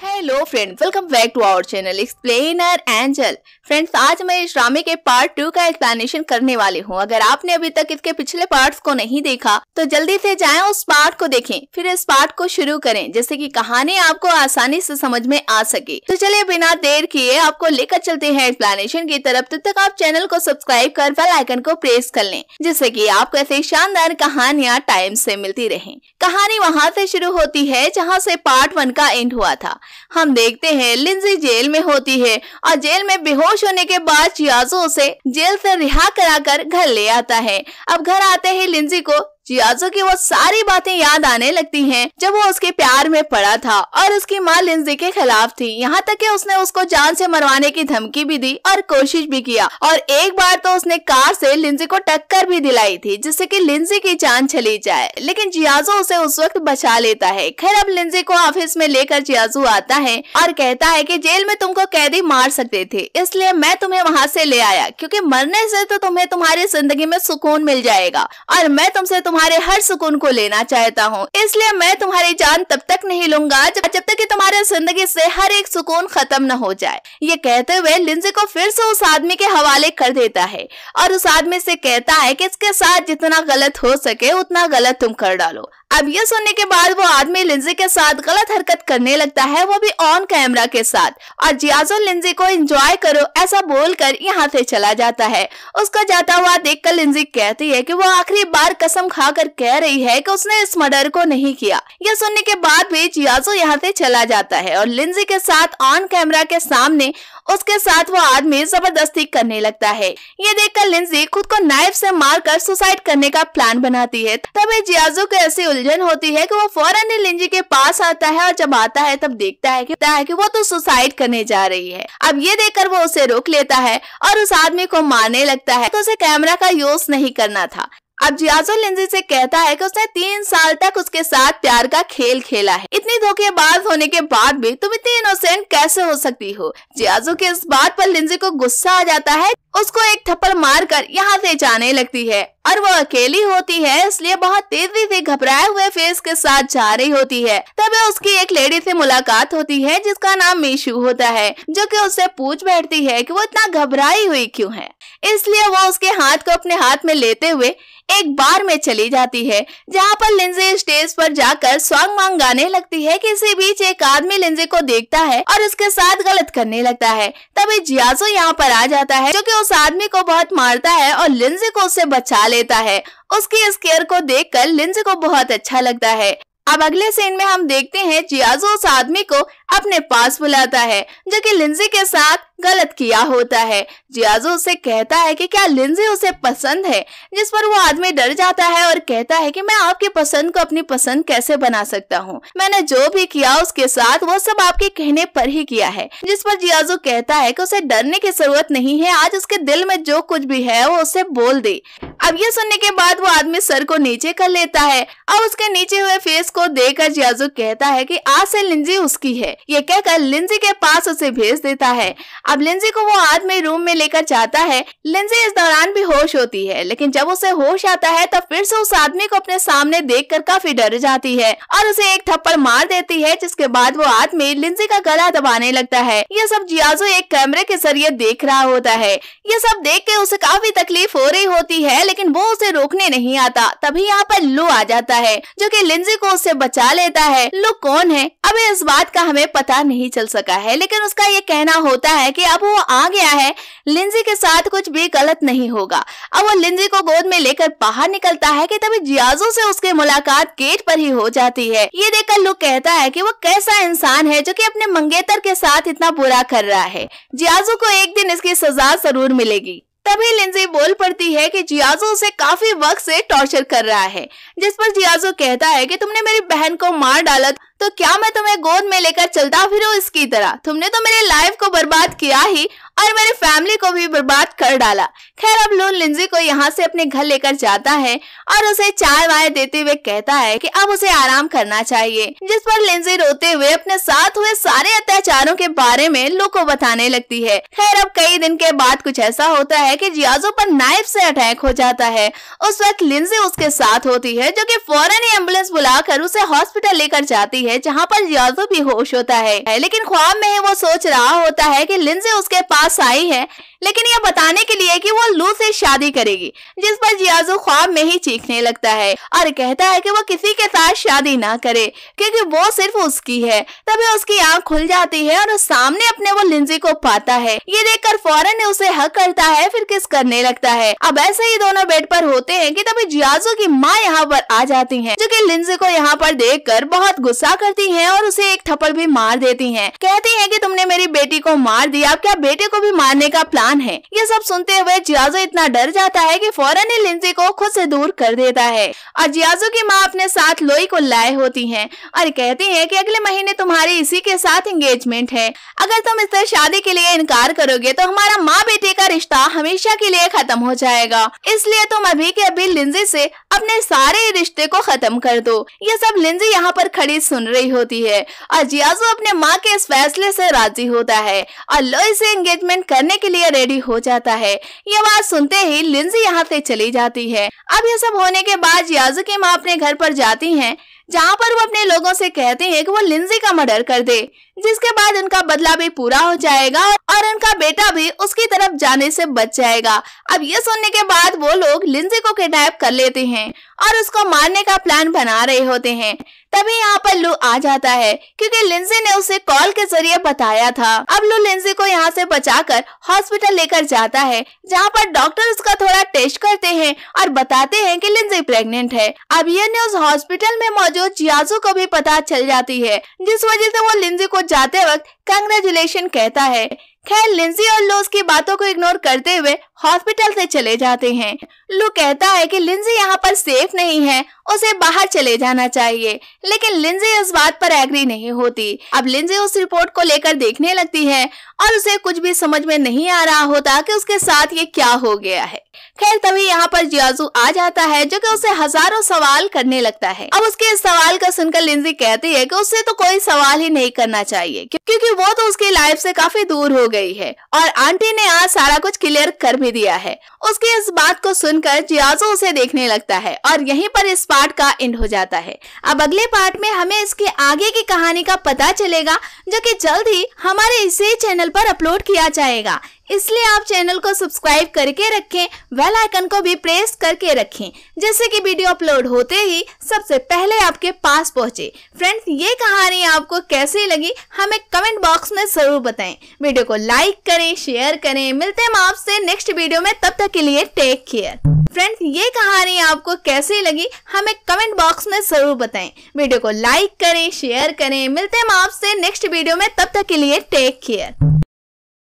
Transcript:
Hello friends, welcome back to our channel explainer angel. Friends, आज मैं इस ड्रामे के पार्ट 2 का एक्सप्लेनेशन करने वाली हूँ। अगर आपने अभी तक इसके पिछले पार्ट्स को नहीं देखा तो जल्दी से जाएं उस पार्ट को देखें, फिर इस पार्ट को शुरू करें जिससे कि कहानी आपको आसानी से समझ में आ सके। तो चलिए बिना देर किए आपको लेकर चलते हैं एक्सप्लेनेशन की तरफ। तब तक आप चैनल को सब्सक्राइब कर बेल आइकन को प्रेस कर लें जिससे कि आपको ऐसे शानदार कहानियां टाइम से मिलती रहें। कहानी वहाँ से शुरू होती है जहाँ से पार्ट 1 का एंड हुआ था। हम देखते हैं लिंजी जेल में होती है और जेल में बेहोश होने के बाद जियाजो उसे जेल से रिहा कराकर घर ले आता है। अब घर आते ही लिंजी को जियाजो की वो सारी बातें याद आने लगती हैं जब वो उसके प्यार में पड़ा था और उसकी माँ लिंजी के खिलाफ थी। यहाँ तक कि उसने उसको जान से मरवाने की धमकी भी दी और कोशिश भी किया और एक बार तो उसने कार से लिंजी को टक्कर भी दिलाई थी जिससे कि लिंजी की जान चली जाए, लेकिन जियाजो उसे उस वक्त बचा लेता है। खैर, अब लिंजी को ऑफिस में लेकर जियाजो आता है और कहता है कि जेल में तुमको कैदी मार सकते थे, इसलिए मैं तुम्हें वहाँ से ले आया क्योंकि मरने से तो तुम्हें तुम्हारी जिंदगी में सुकून मिल जाएगा और मैं तुमसे तुम्हारे हर सुकून को लेना चाहता हूँ, इसलिए मैं तुम्हारी जान तब तक नहीं लूंगा जब तक कि तुम्हारे जिंदगी से हर एक सुकून खत्म न हो जाए। ये कहते हुए लिंजी को फिर से उस आदमी के हवाले कर देता है और उस आदमी से कहता है कि इसके साथ जितना गलत हो सके उतना गलत तुम कर डालो। अब ये सुनने के बाद वो आदमी लिंजी के साथ गलत हरकत करने लगता है, वो भी ऑन कैमरा के साथ, और जियाजो लिंजी को एंजॉय करो ऐसा बोलकर यहाँ से चला जाता है। उसका जाता हुआ देखकर लिंजी कहती है कि वो आखिरी बार कसम खाकर कह रही है कि उसने इस मर्डर को नहीं किया। यह सुनने के बाद भी जियाजो यहाँ से चला जाता है और लिंजी के साथ ऑन कैमरा के सामने उसके साथ वो आदमी जबरदस्ती करने लगता है। ये देखकर लिंजी खुद को नाइफ से मारकर सुसाइड करने का प्लान बनाती है। तभी जियाजो को ऐसी उलझन होती है कि वो फौरन ही लिंजी के पास आता है और जब आता है तब देखता है कि वो तो सुसाइड करने जा रही है। अब ये देखकर वो उसे रोक लेता है और उस आदमी को मारने लगता है, तो उसे कैमरा का यूज नहीं करना था। अब जियाजो लिंजी से कहता है कि उसने 3 साल तक उसके साथ प्यार का खेल खेला है, इतनी धोखेबाज होने के बाद भी तुम इतनी इनोसेंट कैसे हो सकती हो। जियाजो की इस बात पर लिंजी को गुस्सा आ जाता है, उसको एक थप्पड़ मारकर यहाँ से जाने लगती है और वो अकेली होती है इसलिए बहुत तेजी से घबराए हुए फेस के साथ जा रही होती है। तभी उसकी एक लेडी से मुलाकात होती है जिसका नाम मीशू होता है, जो कि उससे पूछ बैठती है कि वो इतना घबराई हुई क्यों है। इसलिए वो उसके हाथ को अपने हाथ में लेते हुए एक बार में चली जाती है जहाँ पर लिंजी स्टेज पर जाकर सॉन्ग वांग गाने लगती है कि इसी बीच एक आदमी लिंजी को देखता है और उसके साथ गलत करने लगता है। तभी जियाजो यहाँ पर आ जाता है जो कि उस आदमी को बहुत मारता है और लिंजी को उससे बचा लेता है। उसकी इस केयर को देखकर लिंजी को बहुत अच्छा लगता है। अब अगले सीन में हम देखते हैं जियाजो उस आदमी को अपने पास बुलाता है जो कि लिंजी के साथ गलत किया होता है। जियाजो उसे कहता है कि क्या लिंजी उसे पसंद है, जिस पर वो आदमी डर जाता है और कहता है कि मैं आपकी पसंद को अपनी पसंद कैसे बना सकता हूँ, मैंने जो भी किया उसके साथ वो सब आपके कहने पर ही किया है। जिस पर जियाजो कहता है कि उसे डरने की जरूरत नहीं है, आज उसके दिल में जो कुछ भी है वो उसे बोल दे। अब ये सुनने के बाद वो आदमी सर को नीचे कर लेता है और उसके नीचे हुए फेस को देखकर जियाजो कहता है कि आज से लिंजी उसकी है। ये कहकर लिंजी के पास उसे भेज देता है। अब लिंजी को वो आदमी रूम में लेकर जाता है। लिंजी इस दौरान भी होश होती है, लेकिन जब उसे होश आता है तब फिर से उस आदमी को अपने सामने देखकर काफी डर जाती है और उसे एक थप्पड़ मार देती है, जिसके बाद वो आदमी लिंजी का गला दबाने लगता है। ये सब जियाजो एक कैमरे के जरिए देख रहा होता है। ये सब देख के उसे काफी तकलीफ हो रही होती है, लेकिन वो उसे रोकने नहीं आता। तभी यहाँ पर लू आ जाता है जो कि लिंजी को उससे बचा लेता है। लू कौन है अभी इस बात का हमें पता नहीं चल सका है, लेकिन उसका ये कहना होता है कि अब वो आ गया है, लिंजी के साथ कुछ भी गलत नहीं होगा। अब वो लिंजी को गोद में लेकर बाहर निकलता है कि तभी जियाजो से उसकी मुलाकात गेट पर ही हो जाती है। ये देखकर लू कहता है कि वो कैसा इंसान है जो कि अपने मंगेतर के साथ इतना बुरा कर रहा है। जियाजो को एक दिन इसकी सजा जरूर मिलेगी। तभी लिंजी बोल पड़ती है कि जियाजो उसे काफी वक्त से टॉर्चर कर रहा है, जिस पर जियाजो कहता है कि तुमने मेरी बहन को मार डाला तो क्या मैं तुम्हें गोद में लेकर चलता फिरूं इसकी तरह, तुमने तो मेरी लाइफ को बर्बाद किया ही और मेरी फैमिली को भी बर्बाद कर डाला। खैर अब लू लिंजी को यहाँ से अपने घर लेकर जाता है और उसे चाय वाय देते हुए कहता है कि अब उसे आराम करना चाहिए, जिस पर लिंजी रोते हुए अपने साथ हुए सारे अत्याचारों के बारे में लू को बताने लगती है। खैर अब कई दिन के बाद कुछ ऐसा होता है कि जियाजू पर नाइफ से अटैक हो जाता है। उस वक्त लिंजी उसके साथ होती है, जो कि फौरन ही एम्बुलेंस बुलाकर उसे हॉस्पिटल लेकर जाती है, जहाँ पर जियाजू भी होश होता है। लेकिन ख्वाब में ही वो सोच रहा होता है कि लिंजी उसके पास आई है, लेकिन यह बताने के लिए कि वो लू से शादी करेगी, जिस पर जियाजू ख्वाब में ही चीखने लगता है और कहता है कि वो किसी के साथ शादी ना करे क्योंकि वो सिर्फ उसकी है। तभी उसकी आंख खुल जाती है और सामने अपने वो लिंजी को पाता है। ये देखकर फौरन उसे हक करता है, फिर किस करने लगता है। अब ऐसे ही दोनों बेड पर होते हैं कि तभी जियाजू की माँ यहाँ पर आ जाती है, जो कि लिंजी को यहाँ पर देखकर बहुत गुस्सा करती है और उसे एक थप्पड़ भी मार देती है। कहती है कि तुमने मेरी बेटी को मार दिया, अब क्या बेटे को भी मारने का प्लान है। ये सब सुनते हुए जियाजू इतना डर जाता है कि फौरन ही लिंजी को खुद से दूर कर देता है। और जियाजू की माँ अपने साथ लोई को लाए होती हैं और कहती है कि अगले महीने तुम्हारी इसी के साथ एंगेजमेंट है। अगर तुम इससे शादी के लिए इनकार करोगे तो हमारा माँ बेटे का रिश्ता हमेशा के लिए खत्म हो जाएगा, इसलिए तुम अभी के अभी लिंजी से अपने सारे रिश्ते को खत्म कर दो। ये सब लिंजी यहाँ पर खड़ी सुन रही होती है और जियाजू अपने माँ के इस फैसले से राजी होता है और लोई से एंगेजमेंट करने के लिए रेडी हो जाता है। ये बात सुनते ही लिंजी यहाँ से चली जाती है। अब ये सब होने के बाद जियाजू की माँ अपने घर पर जाती हैं, जहाँ पर वो अपने लोगों से कहती है कि वो लिंजी का मर्डर कर दे, जिसके बाद उनका बदला भी पूरा हो जाएगा और उनका बेटा भी उसकी तरफ जाने से बच जाएगा। अब ये सुनने के बाद वो लोग लिंजी को किडनैप कर लेते हैं और उसको मारने का प्लान बना रहे होते हैं। तभी यहाँ पर लू आ जाता है क्योंकि लिंजी ने उसे कॉल के जरिए बताया था। अब लू लिंजी को यहाँ से बचाकर हॉस्पिटल लेकर जाता है, जहाँ पर डॉक्टर उसका थोड़ा टेस्ट करते हैं और बताते हैं कि लिंजी प्रेग्नेंट है। अब ये न्यूज हॉस्पिटल में मौजूद जियाजू को भी पता चल जाती है, जिस वजह से वो लिंजी को जाते वक्त कांग्रेचुलेशन कहता है। खैर लिंजी और लू उसकी बातों को इग्नोर करते हुए हॉस्पिटल से चले जाते हैं। लू कहता है कि लिंजी यहाँ पर सेफ नहीं है, उसे बाहर चले जाना चाहिए, लेकिन लिंजी इस बात पर एग्री नहीं होती। अब लिंजी उस रिपोर्ट को लेकर देखने लगती है और उसे कुछ भी समझ में नहीं आ रहा होता कि उसके साथ ये क्या हो गया है। खैर तभी यहाँ पर जियाजू आ जाता है, जो कि उसे हजारों सवाल करने लगता है। अब उसके इस सवाल का सुनकर लिंजी कहती है कि उससे तो कोई सवाल ही नहीं करना चाहिए, क्योंकि वो तो उसकी लाइफ से काफी दूर हो गई है और आंटी ने आज सारा कुछ क्लियर कर भी दिया है। उसकी इस बात को सुनकर जियाजू उसे देखने लगता है और यहीं पर इस पार्ट का एंड हो जाता है। अब अगले पार्ट में हमें इसके आगे की कहानी का पता चलेगा, जो कि जल्द ही हमारे इसी चैनल पर अपलोड किया जाएगा। इसलिए आप चैनल को सब्सक्राइब करके रखें, बेल आइकन को भी प्रेस करके रखें, जिससे कि वीडियो अपलोड होते ही सबसे पहले आपके पास पहुंचे। फ्रेंड्स ये कहानी आपको कैसी लगी हमें कमेंट बॉक्स में जरूर बताएं। वीडियो को लाइक करें, शेयर करें। मिलते हैं आपसे नेक्स्ट वीडियो में, तब तक के लिए टेक केयर। फ्रेंड्स ये कहानी आपको कैसी लगी हमें कमेंट बॉक्स में जरूर बताएं। वीडियो को लाइक करें, शेयर करें। मिलते हैं आपसे नेक्स्ट वीडियो में, तब तक के लिए टेक केयर।